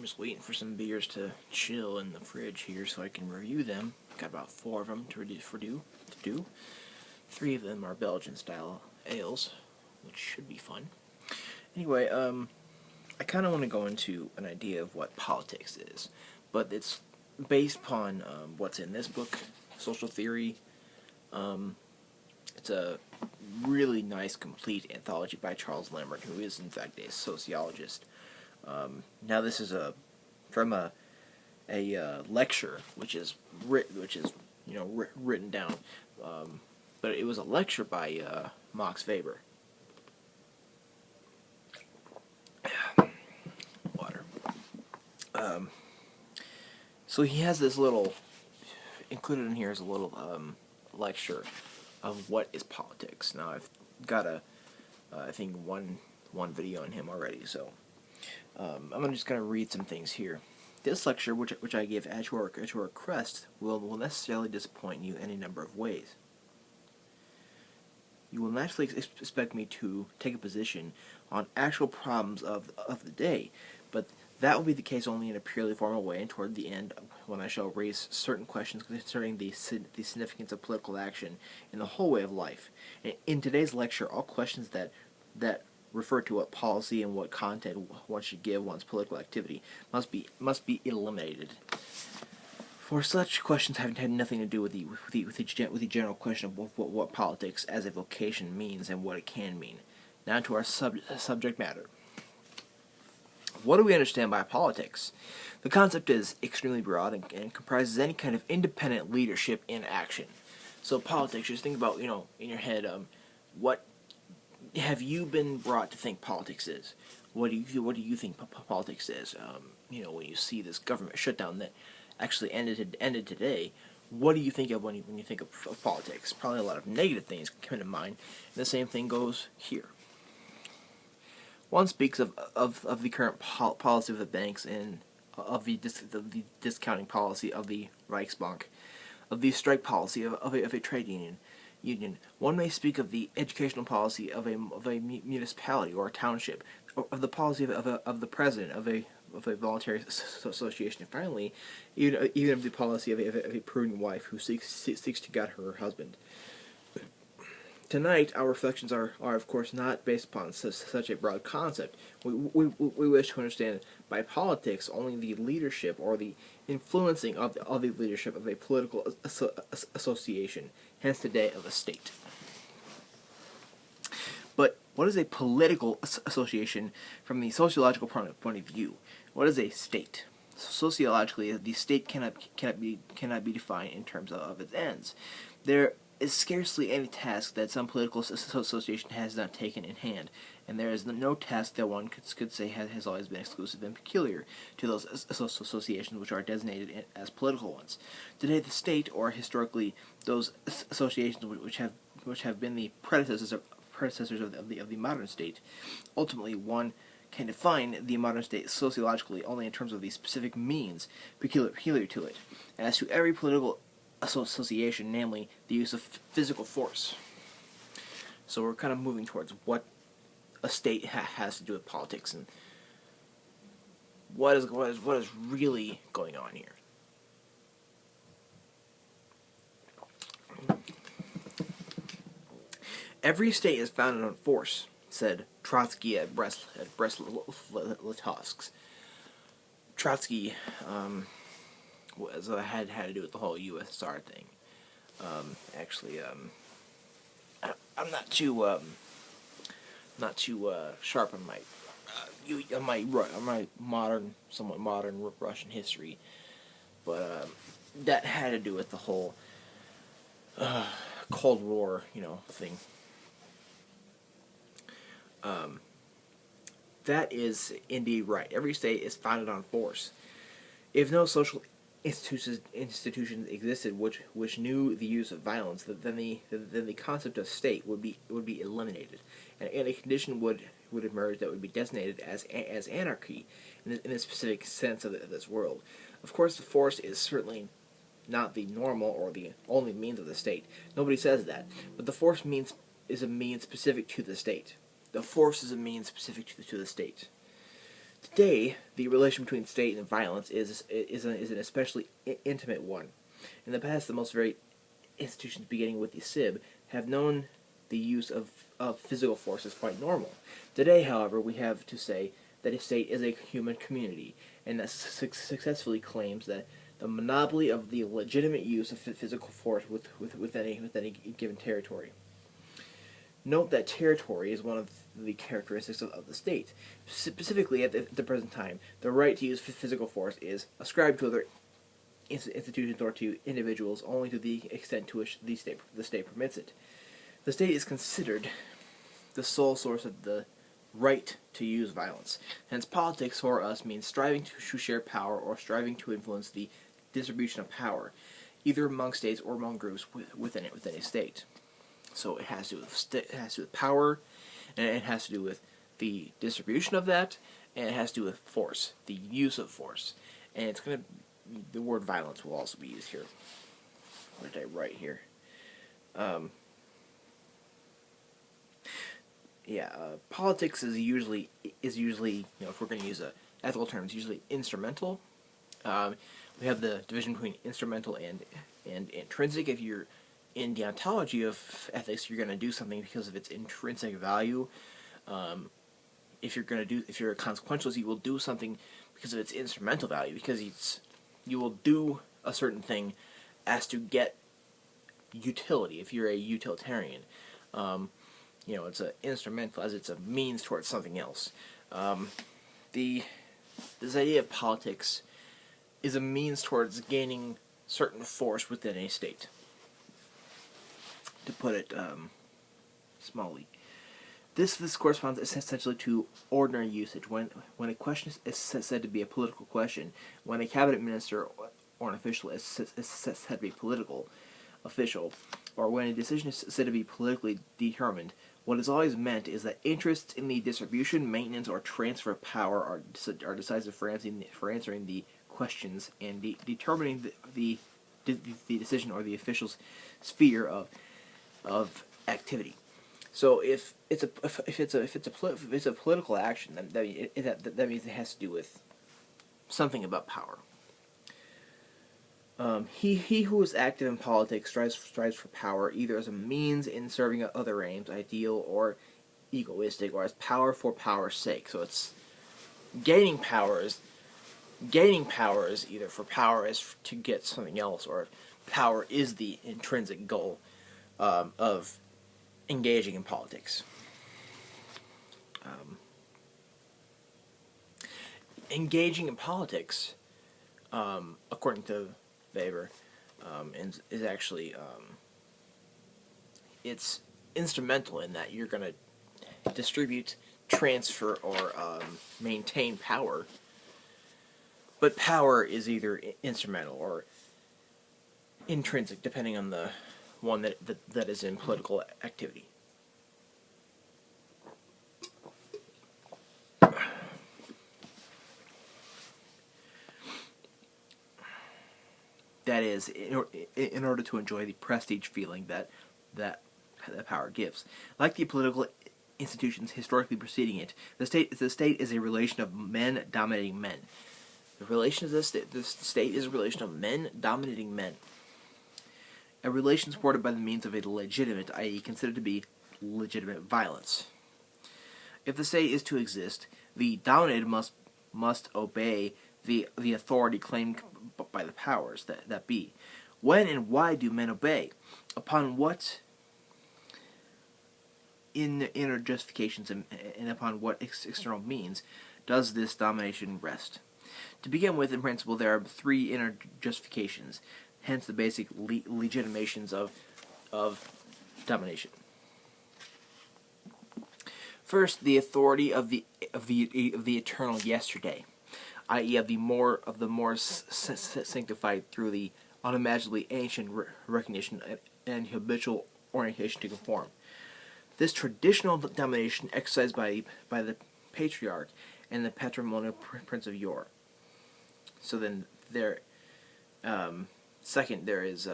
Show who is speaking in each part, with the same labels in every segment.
Speaker 1: just waiting for some beers to chill in the fridge here so I can review them. Got about 4 of them to do. 3 of them are Belgian-style ales, which should be fun. Anyway, I kind of want to go into an idea of what politics is, but it's based upon what's in this book, Social Theory. It's a really nice, complete anthology by Charles Lambert, who is, in fact, a sociologist. Now, this is from a lecture, which is written down, but it was a lecture by Max Weber. Water. So he has this little, included in here is a little lecture of what is politics. Now, I've got I think one video on him already, so I'm just going to read some things here. This lecture, which I give at your request, will necessarily disappoint you in a number of ways. You will naturally expect me to take a position on actual problems of the day, but that will be the case only in a purely formal way, and toward the end, when I shall raise certain questions concerning the significance of political action in the whole way of life. In today's lecture, all questions that refer to what policy and what content one should give one's political activity must be eliminated. For such questions have had nothing to do with the general question of what politics as a vocation means and what it can mean. Now to our subject matter. What do we understand by politics? The concept is extremely broad and comprises any kind of independent leadership in action. So politics, just think about, in your head, what have you been brought to think politics is? What do you think politics is? When you see this government shutdown that actually ended today, what do you think of when you think of politics? Probably a lot of negative things come to mind, and the same thing goes here. One speaks of the current policy of the banks and of the discounting policy of the Reichsbank, of the strike policy of a trade union. One may speak of the educational policy of a municipality or a township, or of the policy of the president of a voluntary association, and finally, even of the policy of a prudent wife who seeks to guide her husband. Tonight, our reflections are of course not based upon such a broad concept. We wish to understand by politics only the leadership or the influencing of the leadership of a political association, hence today of a state. But what is a political association from the sociological point of view? What is a state? Sociologically, the state cannot be defined in terms of its ends. There is scarcely any task that some political association has not taken in hand, and there is no task that one could say has always been exclusive and peculiar to those associations which are designated as political ones. Today, the state, or historically those associations which have been the predecessors of the modern state, ultimately one can define the modern state sociologically only in terms of the specific means peculiar to it, as to every political association, namely the use of physical force. So we're kind of moving towards what a state has to do with politics and what is really going on here. Every state is founded on force, said Trotsky at Brest-Litovsk. Trotsky had to do with the whole USSR thing. I'm not too sharp on my somewhat modern Russian history, but that had to do with the whole Cold War, thing. That is indeed right. Every state is founded on force. If no social institutions existed which knew the use of violence, then the concept of state would be eliminated, and a condition would emerge that would be designated as anarchy in the specific sense of this world. Of course, the force is certainly not the normal or the only means of the state. Nobody says that, but the force is a means specific to the state. The force is a means specific to the state. Today, the relation between state and violence is an especially intimate one. In the past, the most very institutions, beginning with the SIB, have known the use of physical force as quite normal. Today, however, we have to say that a state is a human community, and that successfully claims that the monopoly of the legitimate use of physical force with any given territory. Note that territory is one of the characteristics of the state. Specifically, at the present time, the right to use physical force is ascribed to other institutions or to individuals only to the extent to which the state permits it. The state is considered the sole source of the right to use violence. Hence, politics for us means striving to share power or striving to influence the distribution of power, either among states or among groups within a state. So it has to do with power, and it has to do with the distribution of that, and it has to do with force, the use of force. And it's going to, the word violence will also be used here. What did I write here? Politics is usually, if we're going to use ethical terms, usually instrumental. We have the division between instrumental and intrinsic. If you're in the ontology of ethics, you're going to do something because of its intrinsic value. If you're a consequentialist, you will do something because of its instrumental value, because you will do a certain thing as to get utility. If you're a utilitarian, it's an instrumental as it's a means towards something else. This idea of politics is a means towards gaining certain force within a state. To put it smallly, this corresponds essentially to ordinary usage. When a question is said to be a political question, when a cabinet minister or an official is said to be a political official, or when a decision is said to be politically determined, what is always meant is that interests in the distribution, maintenance, or transfer of power are decisive for answering the questions and determining the decision or the official's sphere of activity. So if it's a political action, then that means it has to do with something about power. He who is active in politics strives for power, either as a means in serving other aims, ideal or egoistic, or as power for power's sake. So it's gaining power is either for power as to get something else, or power is the intrinsic goal of engaging in politics. Engaging in politics, according to Weber, is actually it's instrumental in that you're going to distribute, transfer, or maintain power. But power is either instrumental or intrinsic, depending on the one that is in political activity. That is, in order to enjoy the prestige feeling that power gives. Like the political institutions historically preceding it, the state is a relation of men dominating men. The relation of the state is a relation of men dominating men. A relation supported by the means of a legitimate, i.e., considered to be legitimate violence. If the state is to exist, the dominated must obey the authority claimed by the powers that be. When and why do men obey? Upon what inner justifications and upon what external means does this domination rest? To begin with, in principle, there are three inner justifications, hence the basic legitimations of domination. First, the authority of the eternal yesterday, i.e., of the more sanctified through the unimaginably ancient recognition and habitual orientation to conform. This traditional domination exercised by the patriarch and the patrimonial prince of yore. So then there, second, there is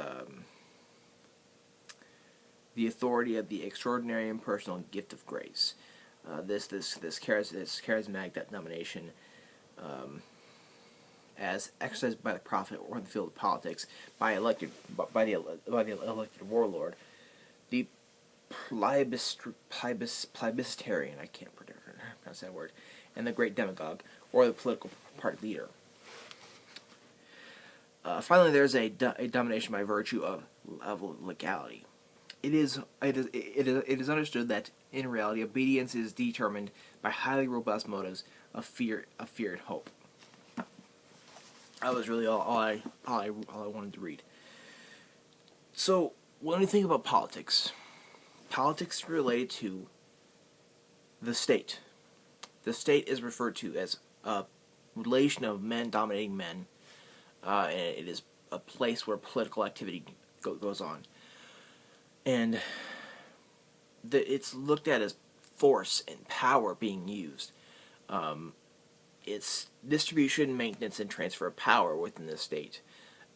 Speaker 1: the authority of the extraordinary impersonal gift of grace. This charismatic domination as exercised by the prophet or in the field of politics by the elected warlord, the plebiscitarian, I can't pronounce that word, and the great demagogue, or the political party leader. Finally, there's a domination by virtue of legality. It is understood that in reality, obedience is determined by highly robust motives of fear and hope. That was really all I wanted to read. So when we think about politics is related to the state. The state is referred to as a relation of men dominating men, and it is a place where political activity goes on. And it's looked at as force and power being used. It's distribution, maintenance, and transfer of power within the state.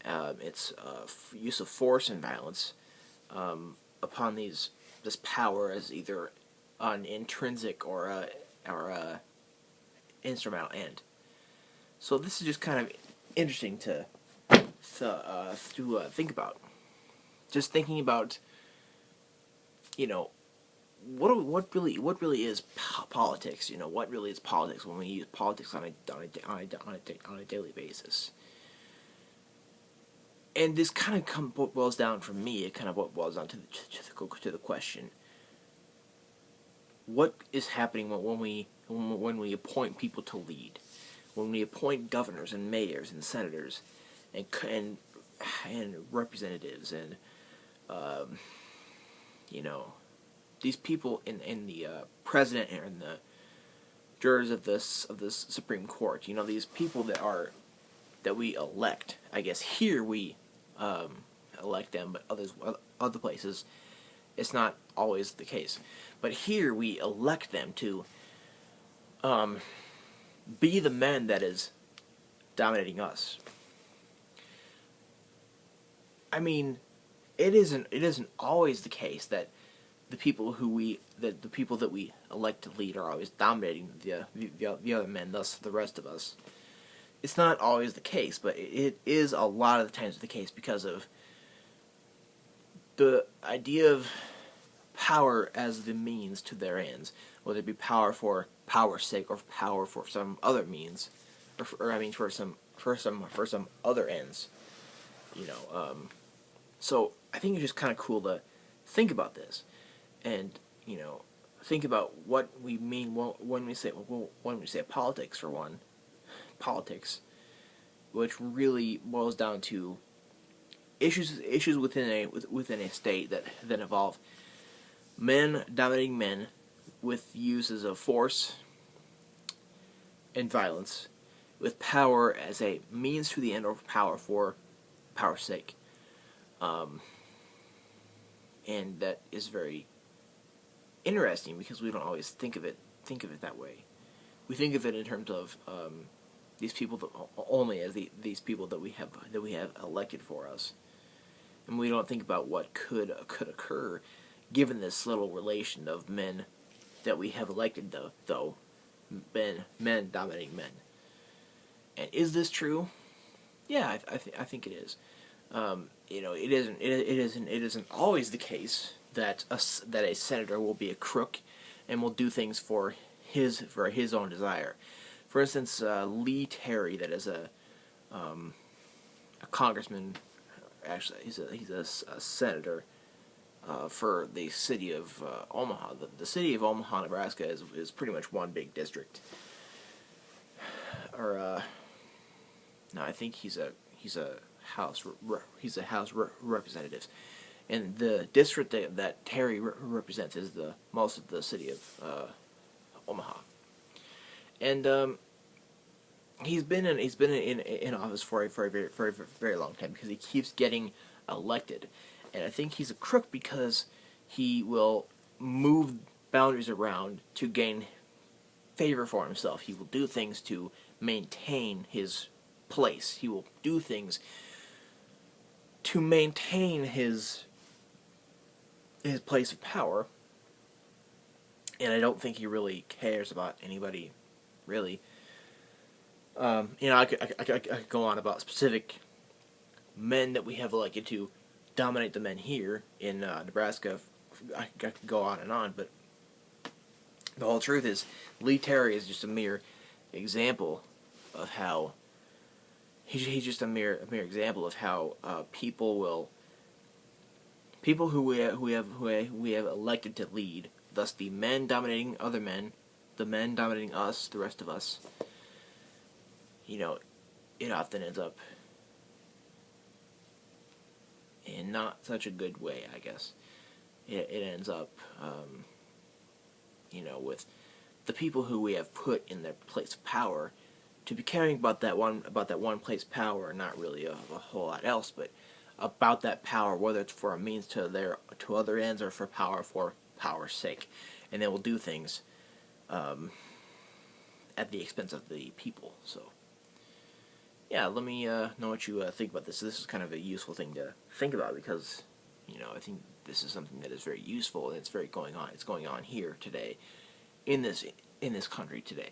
Speaker 1: It's use of force and violence upon this power as either an intrinsic or a instrumental end. So this is just kind of interesting to think about. Just thinking about, what really is politics? What really is politics when we use politics on a daily basis? And this kind of boils down, for me, it kind of boils down to the question: what is happening when we appoint people to lead? When we appoint governors and mayors and senators and representatives and these people in the president and the jurors of this Supreme Court. These people that we elect. I guess here we elect them, but other places it's not always the case. But here we elect them to be the men that is dominating us. I mean, it isn't always the case that the people that we elect to lead are always dominating the other men, thus the rest of us. It's not always the case, but it is a lot of the times the case because of the idea of power as the means to their ends, whether it be power for power's sake or power for some other means, for some other ends. So I think it's just kind of cool to think about this, and think about what we mean when we say politics. For one, politics, which really boils down to issues within a state that involve men dominating men with uses of force and violence, with power as a means to the end, or power for power's sake. And that is very interesting because we don't always think of it that way. We think of it in terms of these people only as these people that we have elected for us, and we don't think about what could occur given this little relation of men that we have elected, though men dominating men. And is this true? Yeah, I think it is. It isn't always the case that a senator will be a crook and will do things for his own desire. For instance, Lee Terry, that is a congressman. Actually, he's a senator for the city of Omaha. The city of Omaha, Nebraska, is pretty much one big district. No, I think he's a House representative, and the district that Terry represents is most of the city of Omaha, and he's been in office for a very, very, very long time because he keeps getting elected, and I think he's a crook because he will move boundaries around to gain favor for himself. He will do things to maintain his place. He will do things to maintain his place of power, and I don't think he really cares about anybody, really. I could go on about specific men that we have elected to dominate the men here in Nebraska. I could go on, but the whole truth is Lee Terry is just a mere example of how he's just a mere example of how people who we have elected to lead, thus the men dominating other men, the men dominating us, the rest of us. It often ends up in not such a good way, I guess. It ends up, with the people who we have put in their place of power to be caring about that one place of power, not really a whole lot else, but about that power, whether it's for a means to other ends or for power's sake, and they will do things at the expense of the people. So, yeah, let me know what you think about this. This is kind of a useful thing to think about because, I think this is something that is very useful and it's going on here today, in this country today.